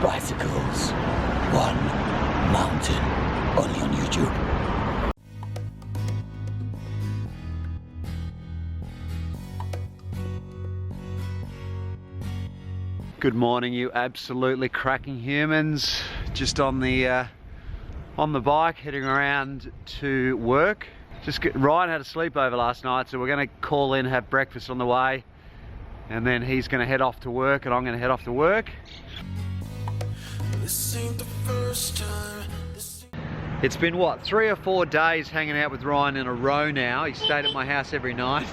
bicycles, one mountain, only on YouTube. Good morning, you absolutely cracking humans. Just on the bike, heading around to work. Ryan had a sleepover last night, so we're going to call in, have breakfast on the way, and then he's going to head off to work, and I'm going to head off to work. This ain't the first time. It's been what, 3 or 4 days hanging out with Ryan in a row now. He stayed at my house every night.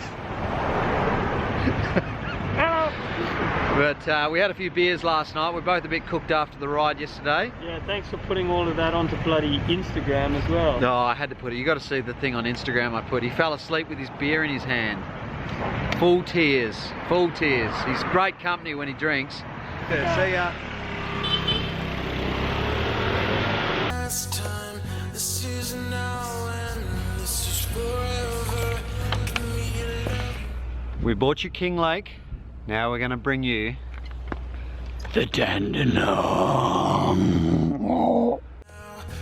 But we had a few beers last night. We're both a bit cooked after the ride yesterday. Yeah, thanks for putting all of that onto bloody Instagram as well. No, I had to put it. You got to see the thing on Instagram I put. He fell asleep with his beer in his hand. Full tears, full tears. He's great company when he drinks. Yeah, see ya. Last time, this is now and this is forever. Give me your love. We bought you King Lake. Now we're going to bring you the Dandenong.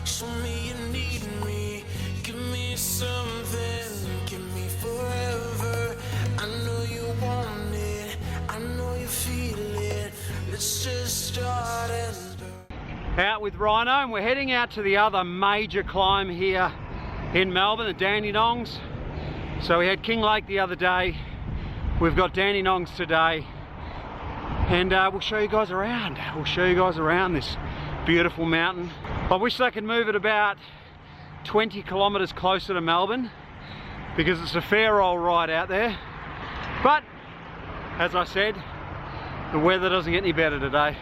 Show me you need me. Give me something. Give me forever. I know you want it. I know you feel it. Let's just start and out with Rhino, and we're heading out to the other major climb here in Melbourne, the Dandenongs. So we had King Lake the other day. We've got Dandenongs today, and we'll show you guys around. We'll show you guys around this beautiful mountain. I wish they could move it about 20 kilometres closer to Melbourne, because it's a fair old ride out there. But, as I said, the weather doesn't get any better today.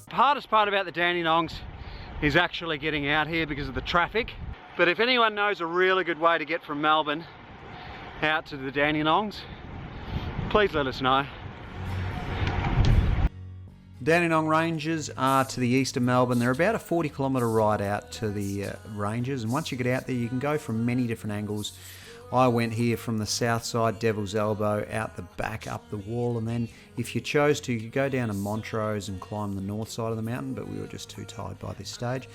The hardest part about the Dandenongs is actually getting out here because of the traffic. But if anyone knows a really good way to get from Melbourne out to the Dandenongs, please let us know. Dandenong Ranges are to the east of Melbourne. They're about a 40-kilometre ride out to the ranges, and once you get out there you can go from many different angles. I went here from the south side, Devil's Elbow, out the back, up the wall, and then if you chose to, you could go down to Montrose and climb the north side of the mountain, but we were just too tired by this stage.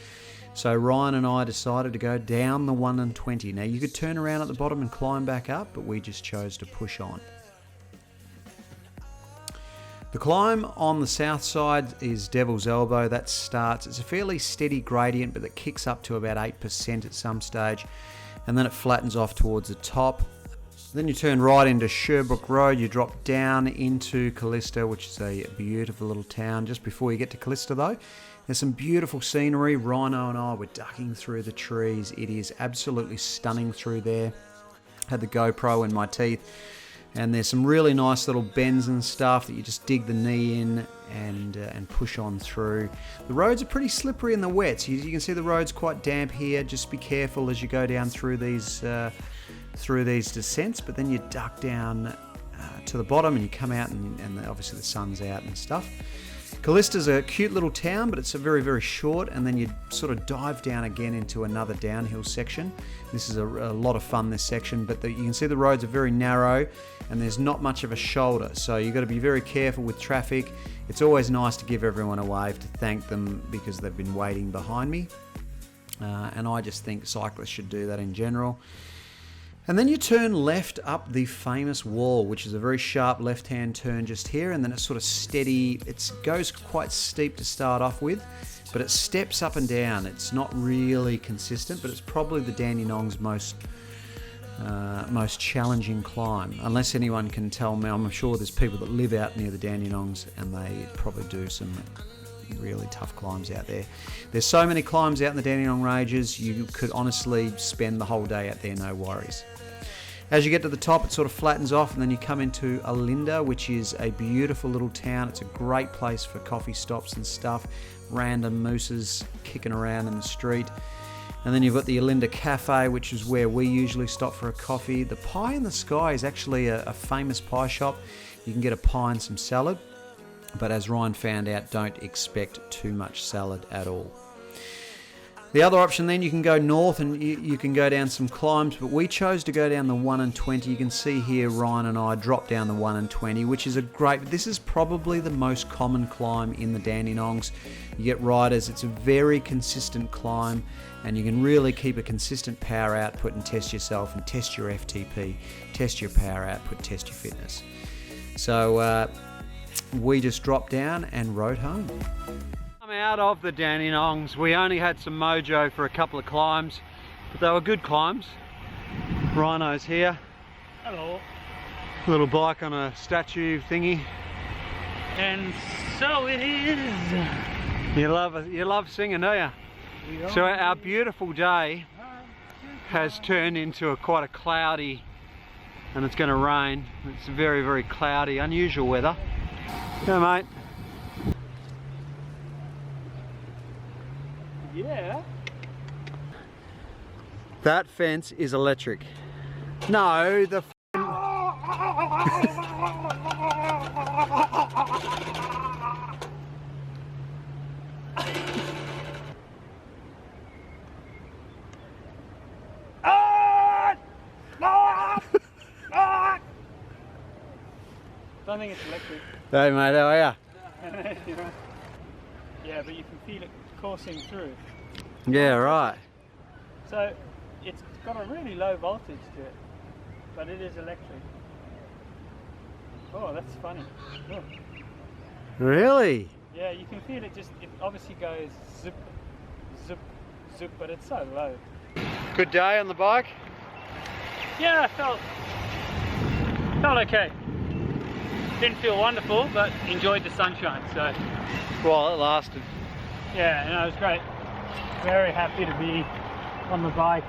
So Ryan and I decided to go down the 120. Now you could turn around at the bottom and climb back up, but we just chose to push on. The climb on the south side is Devil's Elbow. That starts, it's a fairly steady gradient, but it kicks up to about 8% at some stage, and then it flattens off towards the top. Then you turn right into Sherbrooke Road. You drop down into Callista, which is a beautiful little town. Just before you get to Callista though, there's some beautiful scenery. Rhino and I were ducking through the trees. It is absolutely stunning through there. Had the GoPro in my teeth, and there's some really nice little bends and stuff that you just dig the knee in and push on through. The roads are pretty slippery in the wet, so you can see the road's quite damp here. Just be careful as you go down through these descents, but then you duck down to the bottom and you come out, and obviously the sun's out and stuff. Callista's a cute little town, but it's a very, very short, and then you sort of dive down again into another downhill section. This is a lot of fun, this section, but you can see the roads are very narrow and there's not much of a shoulder, so you've got to be very careful with traffic. It's always nice to give everyone a wave to thank them because they've been waiting behind me, and I just think cyclists should do that in general. And then you turn left up the famous wall, which is a very sharp left-hand turn just here, and then it's sort of steady. It goes quite steep to start off with, but it steps up and down. It's not really consistent, but it's probably the Dandenong's most challenging climb, unless anyone can tell me. I'm sure there's people that live out near the Dandenongs and they probably do some really tough climbs out there. There's so many climbs out in the Dandenong Ranges, you could honestly spend the whole day out there, no worries. As you get to the top, it sort of flattens off, and then you come into Alinda, which is a beautiful little town. It's a great place for coffee stops and stuff, random mooses kicking around in the street. And then you've got the Alinda Cafe, which is where we usually stop for a coffee. The Pie in the Sky is actually a famous pie shop. You can get a pie and some salad, but as Ryan found out, don't expect too much salad at all. The other option then, you can go north and you can go down some climbs, but we chose to go down the 1 and 20. You can see here Ryan and I dropped down the 1 and 20, which is this is probably the most common climb in the Dandenongs. You get riders, it's a very consistent climb, and you can really keep a consistent power output and test yourself and test your FTP, test your power output, test your fitness. So we just dropped down and rode home. Out of the Dandenongs. We only had some mojo for a couple of climbs, but they were good climbs. Rhino's here. Hello. Little bike on a statue thingy. And so it is. You love singing, don't you? So our beautiful day has turned into quite a cloudy, and it's going to rain. It's very, very cloudy, unusual weather. Yeah, mate. Yeah. That fence is electric. No, the Don't think it's electric. Hey mate, how are ya? Yeah, but you can feel it coursing through. Yeah, right. So it's got a really low voltage to it, but it is electric. Oh, that's funny. Oh. Really? Yeah, you can feel it it obviously goes zip, zip, zip, but it's so low. Good day on the bike? Yeah, felt okay. Didn't feel wonderful, but enjoyed the sunshine, so. Well, it lasted. Yeah, no, it was great. Very happy to be on the bike.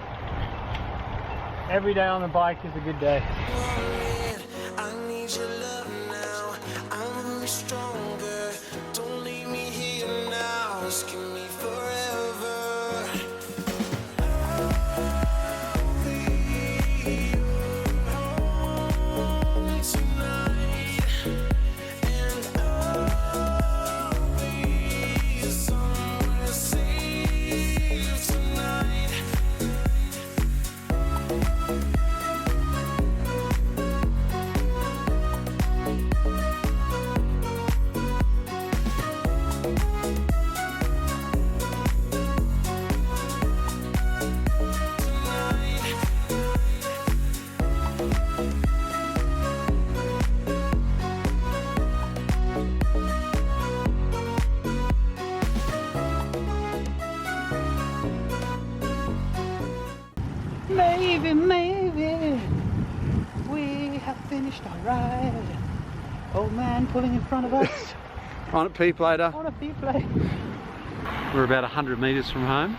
Every day on the bike is a good day. I need your love now. I'm stronger. Don't leave me here now. Just give me forever. I'll be home tonight, and I'll be somewhere safe tonight. Maybe we have finished our ride. Old man pulling in front of us On at P later. on a P-plate. We're about 100 metres from home.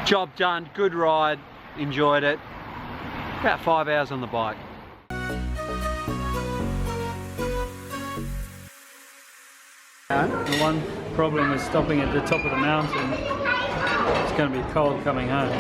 Job done, good ride, enjoyed it. About 5 hours on the bike. The one problem is stopping at the top of the mountain. It's going to be cold coming home.